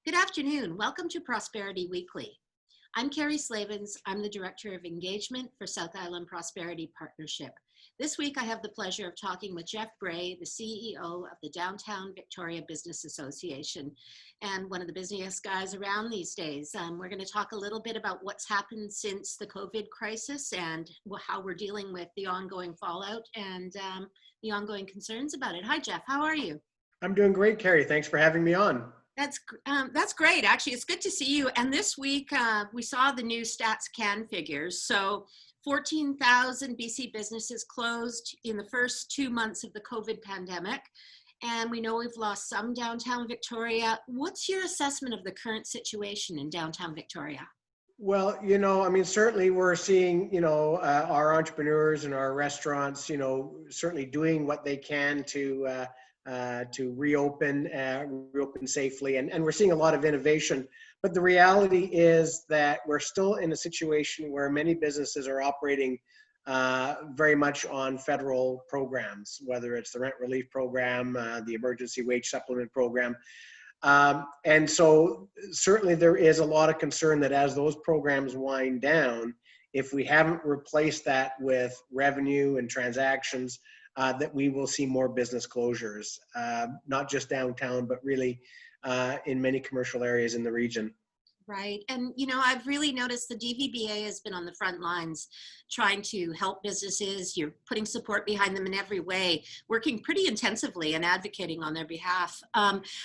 Good afternoon. Welcome to Prosperity Weekly. I'm Carrie Slavens. I'm the Director of Engagement for South Island Prosperity Partnership. This week, I have the pleasure of talking with Jeff Bray, the CEO of the Downtown Victoria Business Association, and one of the busiest guys around these days. We're going to talk a little bit about what's happened since the COVID crisis and how we're dealing with the ongoing fallout and the ongoing concerns about it. Hi, Jeff. How are you? I'm doing great, Carrie. Thanks for having me on. That's great. Actually, it's good to see you. And this week, we saw the new Stats Can figures. So 14,000 BC businesses closed in the first 2 months of the COVID pandemic. And we know we've lost some downtown Victoria. What's your assessment of the current situation in downtown Victoria? Well, certainly we're seeing, our entrepreneurs and our restaurants, certainly doing what they can to reopen safely. And we're seeing a lot of innovation. But the reality is that we're still in a situation where many businesses are operating very much on federal programs, whether it's the rent relief program, the emergency wage supplement program. And so certainly there is a lot of concern that as those programs wind down, if we haven't replaced that with revenue and transactions, that we will see more business closures, not just downtown, but really in many commercial areas in the region. Right. And, I've really noticed the DVBA has been on the front lines trying to help businesses. You're putting support behind them in every way, working pretty intensively and advocating on their behalf.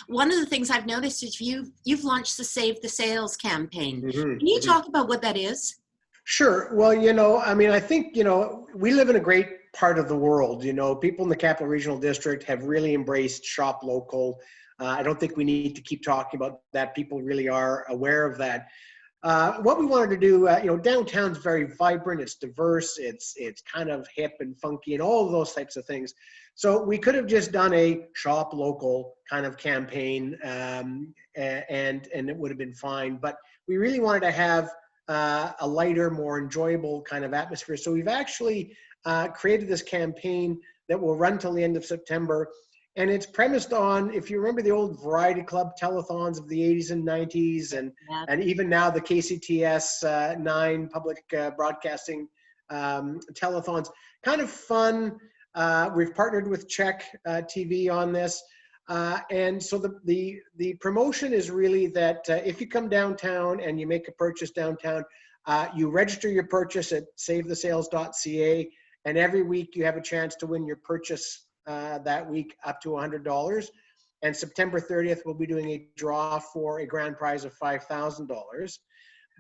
One of the things I've noticed is you've launched the Save the Sales campaign. Can you talk about what that is? Sure. Well, I think, we live in a great part of the world. People in the Capital Regional District have really embraced shop local. I don't think we need to keep talking about that. People really are aware of that. What we wanted to do, downtown's very vibrant, it's diverse, it's kind of hip and funky and all of those types of things. So we could have just done a shop local kind of campaign and it would have been fine. But we really wanted to have a lighter, more enjoyable kind of atmosphere. So we've actually created this campaign that will run till the end of September. And it's premised on, if you remember the old Variety Club telethons of the 80s and 90s, and even now the KCTS 9 public broadcasting telethons, kind of fun. We've partnered with Czech TV on this. And so the promotion is really that if you come downtown and you make a purchase downtown, you register your purchase at savethesales.ca, and every week you have a chance to win your purchase that week up to $100. And September 30th, we'll be doing a draw for a grand prize of $5,000.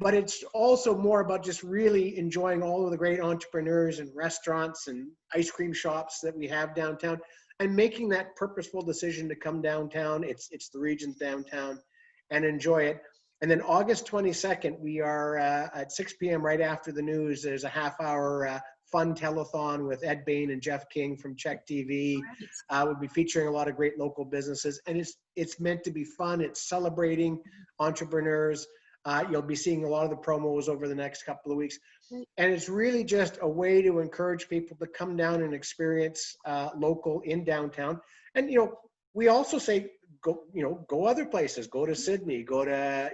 But it's also more about just really enjoying all of the great entrepreneurs and restaurants and ice cream shops that we have downtown, and making that purposeful decision to come downtown. It's the region's downtown, and enjoy it. And then August 22nd, we are at 6 p.m. right after the news. There's a half-hour fun telethon with Ed Bain and Jeff King from Czech TV. We'll be featuring a lot of great local businesses, and it's meant to be fun. It's celebrating entrepreneurs. You'll be seeing a lot of the promos over the next couple of weeks. And it's really just a way to encourage people to come down and experience local in downtown. And, we also say, go other places, go to Sydney, go to,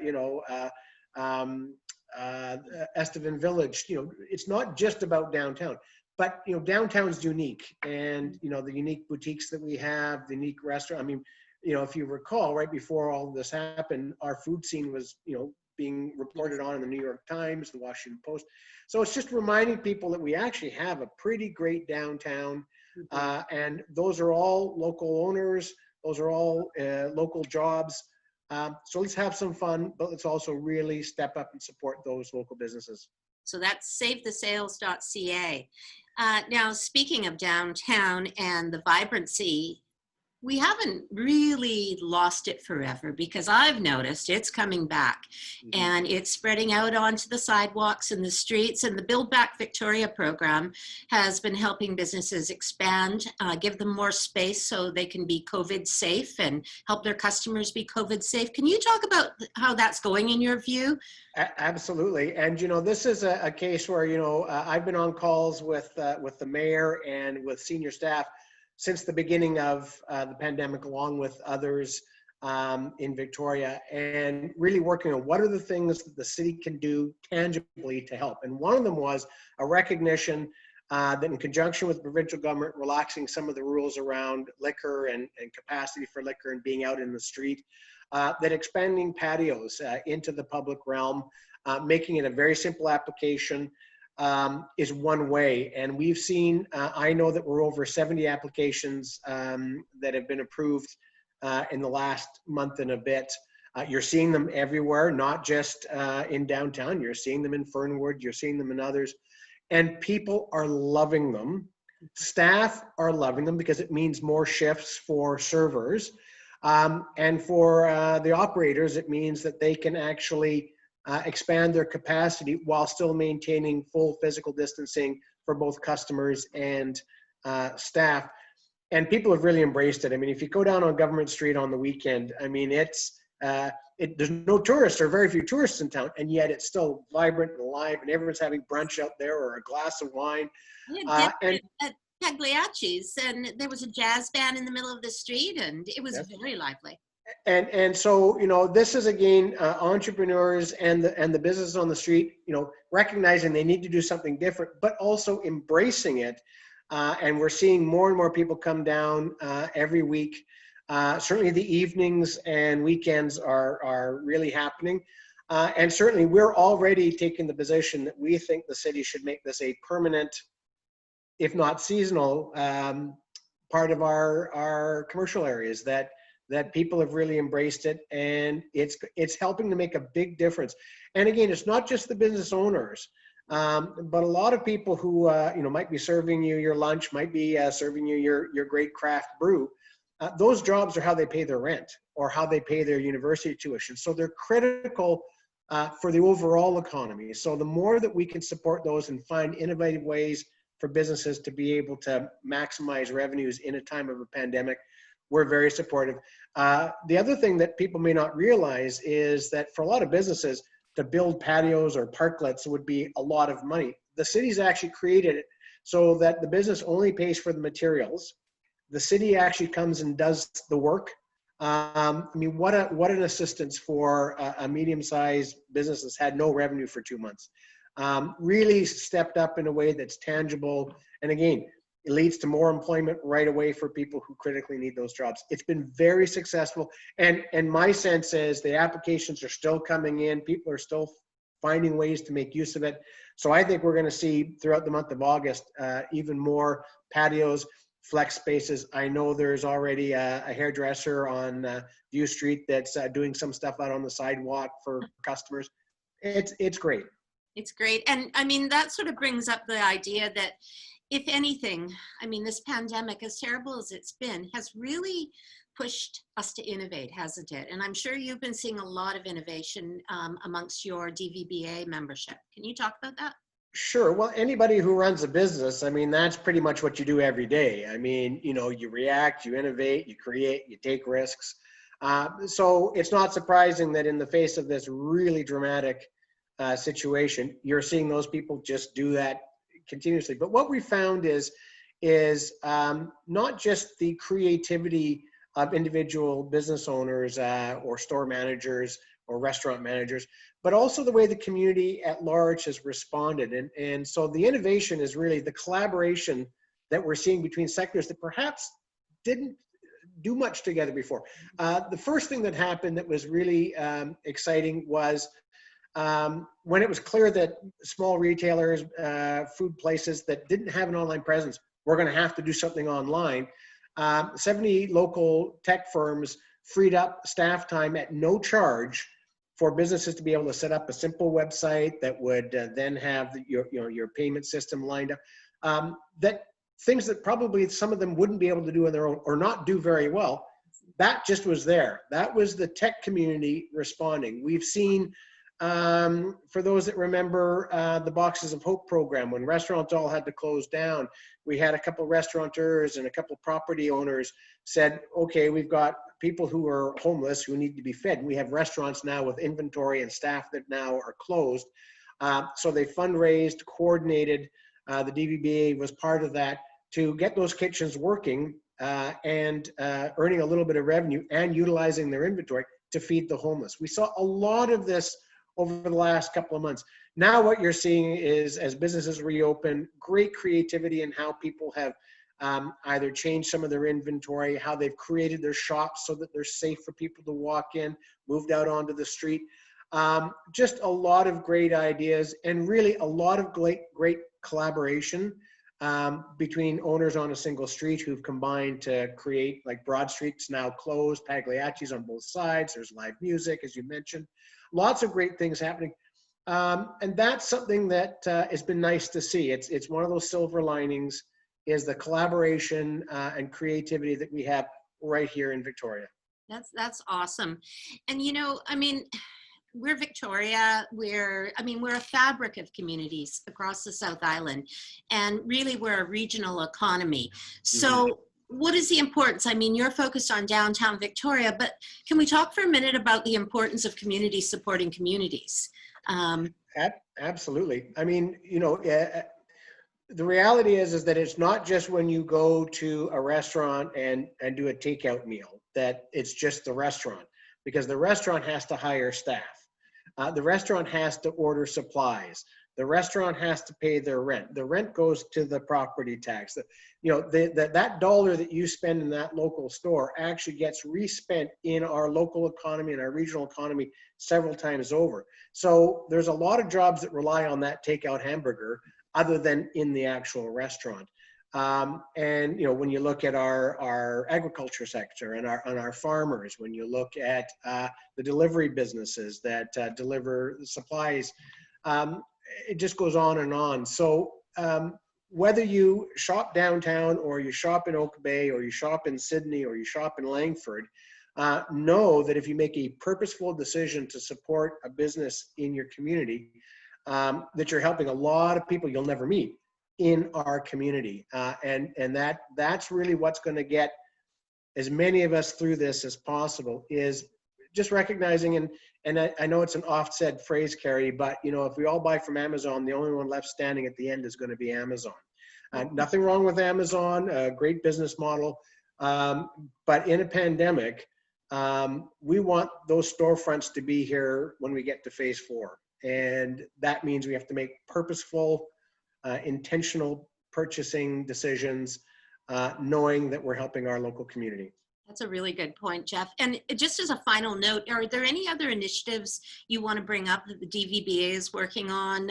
Estevan Village. It's not just about downtown, but, downtown's unique, and, the unique boutiques that we have, the unique restaurant. I mean, if you recall, right before all of this happened, our food scene was, being reported on in the New York Times, the Washington Post. So it's just reminding people that we actually have a pretty great downtown, and those are all local owners. Those are all local jobs. So let's have some fun, but let's also really step up and support those local businesses. So that's savethesales.ca. Now, speaking of downtown and the vibrancy, we haven't really lost it forever, because I've noticed it's coming back and it's spreading out onto the sidewalks and the streets. And the Buildback Victoria program has been helping businesses expand, give them more space so they can be COVID safe and help their customers be COVID safe. Can you talk about how that's going in your view? Absolutely. And, this is a case where, I've been on calls with the mayor and with senior staff since the beginning of the pandemic, along with others in Victoria, and really working on what are the things that the city can do tangibly to help. And one of them was a recognition that in conjunction with the provincial government relaxing some of the rules around liquor and capacity for liquor and being out in the street, that expanding patios into the public realm, making it a very simple application, is one way. And we've seen, I know that we're over 70 applications that have been approved in the last month and a bit. You're seeing them everywhere, not just in downtown. You're seeing them in Fernwood, you're seeing them in others. And people are loving them. Staff are loving them because it means more shifts for servers. And for the operators, it means that they can actually expand their capacity while still maintaining full physical distancing for both customers and staff. And people have really embraced it. I mean, if you go down on Government Street on the weekend, I mean, there's no tourists or very few tourists in town, and yet it's still vibrant and alive, and everyone's having brunch out there or a glass of wine. And at Pagliacci's, and there was a jazz band in the middle of the street, and it was very lively. And so, you know, this is again entrepreneurs and the business on the street, you know, recognizing they need to do something different, but also embracing it. And we're seeing more and more people come down every week. Certainly the evenings and weekends are really happening. And certainly we're already taking the position that we think the city should make this a permanent, if not seasonal, part of our commercial areas, that people have really embraced it, and it's helping to make a big difference. And again, it's not just the business owners, but a lot of people who you know, might be serving you your lunch, might be serving you your great craft brew. Those jobs are how they pay their rent or how they pay their university tuition. So they're critical for the overall economy. So the more that we can support those and find innovative ways for businesses to be able to maximize revenues in a time of a pandemic, we're very supportive. The other thing that people may not realize is that for a lot of businesses, to build patios or parklets would be a lot of money. The city's actually created it so that the business only pays for the materials. The city actually comes and does the work. I mean, what an assistance for a medium-sized business that's had no revenue for 2 months. Really stepped up in a way that's tangible. And again, it leads to more employment right away for people who critically need those jobs. It's been very successful. And my sense is the applications are still coming in. People are still finding ways to make use of it. So I think we're going to see throughout the month of August, even more patios, flex spaces. I know there's already a hairdresser on View Street that's doing some stuff out on the sidewalk for customers. It's great. It's great. And I mean, that sort of brings up the idea that if anything, I mean, this pandemic, as terrible as it's been, has really pushed us to innovate, hasn't it? And I'm sure you've been seeing a lot of innovation amongst your DVBA membership. Can you talk about that? Sure. Well, anybody who runs a business, I mean, that's pretty much what you do every day. I mean, you know, you react, you innovate, you create, you take risks. So it's not surprising that in the face of this really dramatic situation, you're seeing those people just do that continuously. But what we found is not just the creativity of individual business owners or store managers or restaurant managers, but also the way the community at large has responded. And so the innovation is really the collaboration that we're seeing between sectors that perhaps didn't do much together before. The first thing that happened that was really exciting was when it was clear that small retailers, food places that didn't have an online presence were going to have to do something online. 70 local tech firms freed up staff time at no charge for businesses to be able to set up a simple website that would then have your payment system lined up. That things that probably some of them wouldn't be able to do on their own or not do very well, that just was there. That was the tech community responding. We've seen, for those that remember the Boxes of Hope program, when restaurants all had to close down, we had a couple restaurateurs and a couple property owners said, okay, we've got people who are homeless who need to be fed. We have restaurants now with inventory and staff that now are closed. So they fundraised, coordinated, the DVBA was part of that to get those kitchens working and earning a little bit of revenue and utilizing their inventory to feed the homeless. We saw a lot of this over the last couple of months. Now what you're seeing is, as businesses reopen, great creativity in how people have either changed some of their inventory, how they've created their shops so that they're safe for people to walk in, moved out onto the street. Just a lot of great ideas and really a lot of great collaboration between owners on a single street who've combined to create, like, Broad Street's now closed, Pagliacci's on both sides, there's live music, as you mentioned. Lots of great things happening. And that's something that has been nice to see. It's one of those silver linings, is the collaboration and creativity that we have right here in Victoria. That's awesome. And, you know, I mean, we're Victoria, we're a fabric of communities across the South Island, and really we're a regional economy. So what is the importance? I mean, you're focused on downtown Victoria, but can we talk for a minute about the importance of communities supporting communities? Absolutely. I mean, you know, the reality is that it's not just when you go to a restaurant and do a takeout meal that it's just the restaurant, because the restaurant has to hire staff. The restaurant has to order supplies. The restaurant has to pay their rent. The rent goes to the property tax. You know, that dollar that you spend in that local store actually gets respent in our local economy and our regional economy several times over. So there's a lot of jobs that rely on that takeout hamburger other than in the actual restaurant. And, you know, when you look at our agriculture sector and our farmers, when you look at the delivery businesses that deliver supplies, it just goes on and on. So whether you shop downtown or you shop in Oak Bay or you shop in Sydney or you shop in Langford, know that if you make a purposeful decision to support a business in your community, that you're helping a lot of people you'll never meet in our community. And that's really what's going to get as many of us through this as possible, is just recognizing, and I know it's an oft-said phrase, Carrie, but, you know, if we all buy from Amazon, the only one left standing at the end is going to be Amazon. Nothing wrong with Amazon, a great business model, but in a pandemic, we want those storefronts to be here when we get to phase 4. And that means we have to make purposeful, intentional purchasing decisions, knowing that we're helping our local community. That's a really good point, Jeff. And just as a final note, are there any other initiatives you want to bring up that the DVBA is working on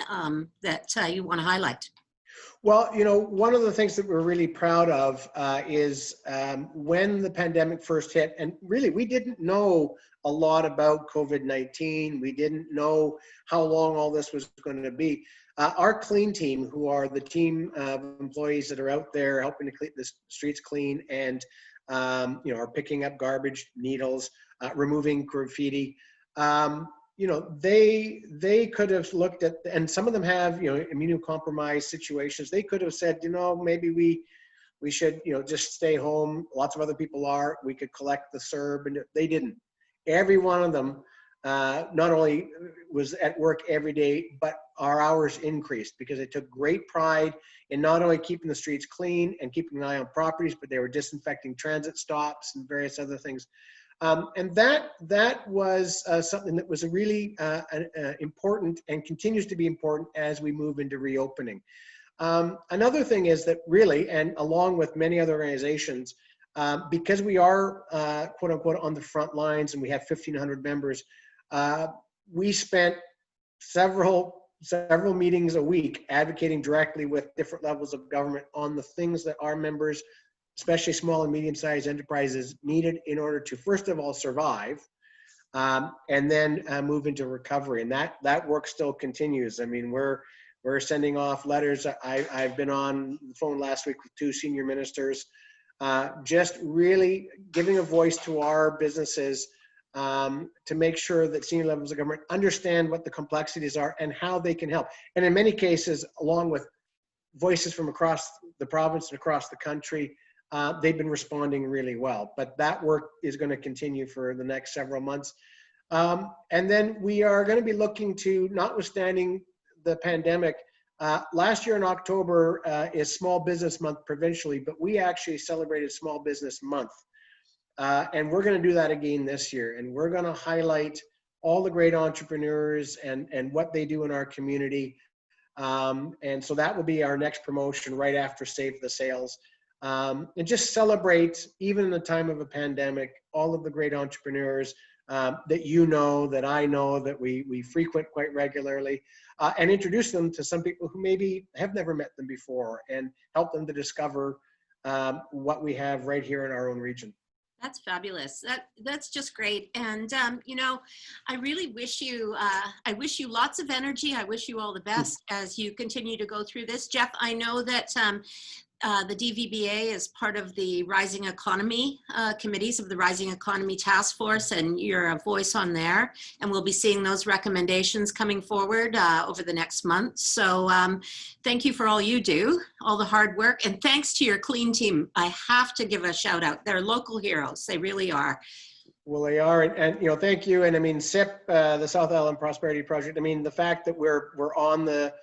that you want to highlight? Well, you know, one of the things that we're really proud of is when the pandemic first hit, and really we didn't know a lot about COVID-19. We didn't know how long all this was going to be. Our clean team, who are the team of employees that are out there helping to keep the streets clean and you know, are picking up garbage, needles, removing graffiti. You know, they could have looked at, and some of them have, you know, immunocompromised situations. They could have said, you know, maybe we should, you know, just stay home. Lots of other people are. We could collect the CERB, and they didn't. Every one of them not only was at work every day, but our hours increased because they took great pride in not only keeping the streets clean and keeping an eye on properties, but they were disinfecting transit stops and various other things. And that was something that was really important and continues to be important as we move into reopening. Another thing is that really, and along with many other organizations, because we are quote unquote on the front lines and we have 1,500 members, we spent several meetings a week advocating directly with different levels of government on the things that our members, especially small and medium-sized enterprises, needed in order to, first of all, survive, and then move into recovery. And that work still continues. I mean, we're sending off letters. I've been on the phone last week with 2 senior ministers, just really giving a voice to our businesses to make sure that senior levels of government understand what the complexities are and how they can help. And in many cases, along with voices from across the province and across the country, they've been responding really well. But that work is going to continue for the next several months. And then we are going to be looking to, notwithstanding the pandemic, Last year in October is Small Business Month provincially, but we actually celebrated Small Business Month. And we're going to do that again this year. And we're going to highlight all the great entrepreneurs and what they do in our community. And so that will be our next promotion right after Save the Sales. And just celebrate, even in the time of a pandemic, all of the great entrepreneurs that you know, that I know, that we frequent quite regularly, and introduce them to some people who maybe have never met them before and help them to discover what we have right here in our own region. That's fabulous. That's just great. And you know, I really wish you lots of energy. I wish you all the best as you continue to go through this. Jeff, I know that the DVBA is part of the Rising Economy committees of the Rising Economy Task Force, and you're a voice on there. And we'll be seeing those recommendations coming forward over the next month. So thank you for all you do, all the hard work, and thanks to your clean team. I have to give a shout out. They're local heroes. They really are. Well, they are, and you know, thank you. And I mean, SIPP, the South Island Prosperity Project. I mean, the fact that we're on the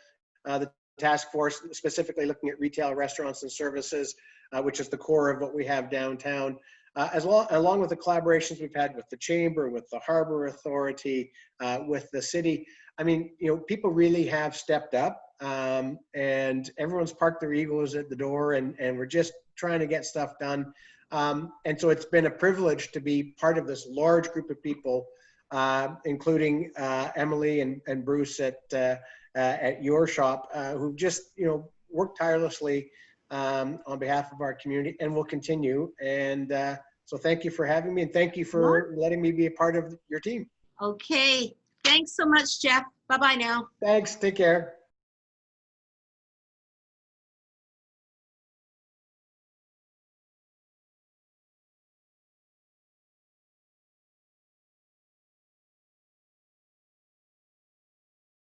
task force, specifically looking at retail, restaurants, and services, which is the core of what we have downtown, along with the collaborations we've had with the Chamber, with the Harbor Authority, with the city. I mean, you know, people really have stepped up, and everyone's parked their egos at the door, and we're just trying to get stuff done. And so it's been a privilege to be part of this large group of people, including Emily and Bruce at your shop, who've just, you know, worked tirelessly on behalf of our community, and will continue. And so thank you for having me, and thank you for letting me be a part of your team. Okay. Thanks so much, Jeff. Bye-bye now. Thanks. Take care.